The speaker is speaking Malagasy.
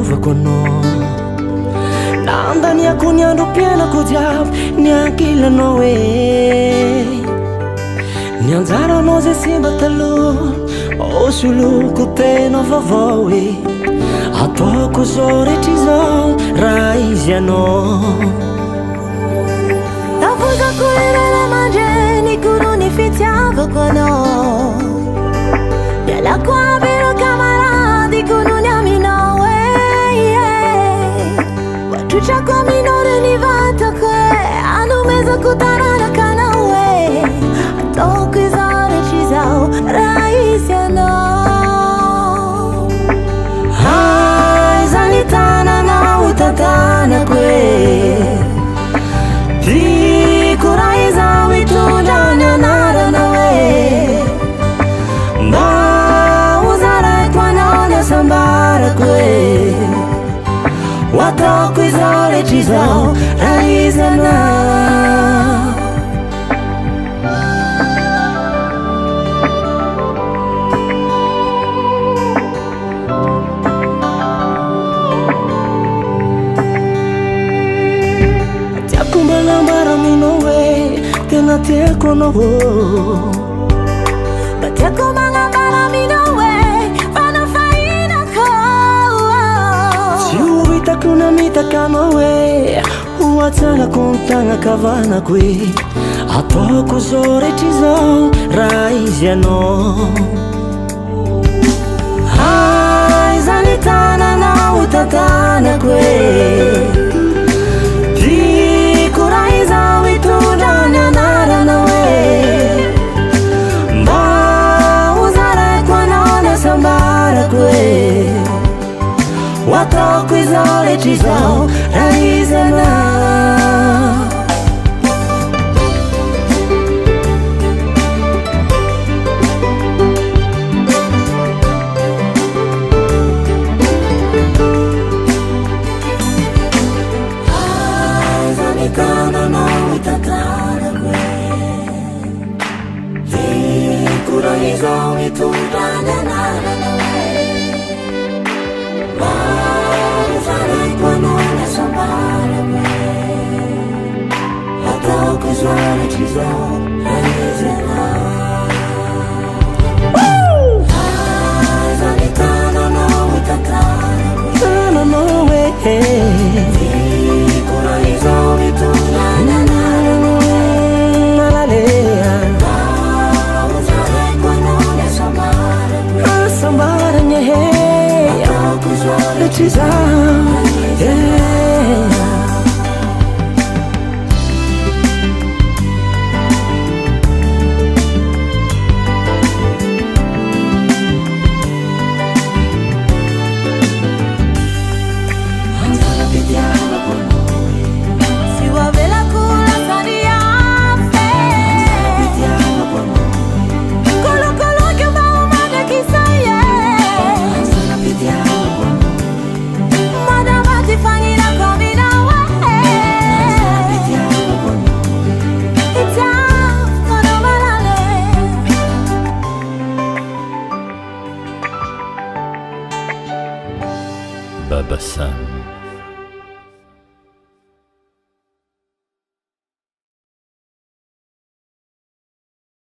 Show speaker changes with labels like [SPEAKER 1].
[SPEAKER 1] fitiavako anao nandaniako ny andro mpiainako jiaby ny ankilanao hoe ny anjaranao zay simba taloha osoloko tena vaovao hoe ataoko zao rehetra izao raha izy anao
[SPEAKER 2] tafozako lerana mandreniko noho ny fitiavako anao mialako aby ireo kamaradiko noho ny aminao watrotrako aminao re ny vatako anomezako taranaka anao ataoko izao rehetra izao raha izy anao
[SPEAKER 1] zany tananao tantanako tiako raha izao mitondra ny anaranao mba hozaraiko anao ny asambarako ataoko izao rehetra izao raha izy anao tiako mbanambara aminao hoe tena tiako anao
[SPEAKER 2] mba tiako magnambara aminao hoe fanafahinako
[SPEAKER 1] tsy ho hitako namitaka anao hoe ho atsanako ny tagnakavanako hoe ataoko zao rehetra izao raha izy anao zany tananao tantanako tiako raha izao mitondra ny anaranao mba hozaraiko anao ny asambarako ataoko izao rehetra izao raha izy anao zany tananao tantanako tiako raha izao mitondra ny anaranao ataoko izao rehetra izao raha izy anao zany tananao tantanako tananao tiako raha izao mitondra ny anaranao mba hozaraiko anao ny asambarany ataoko izao rehetra izao
[SPEAKER 3] Baba Sam.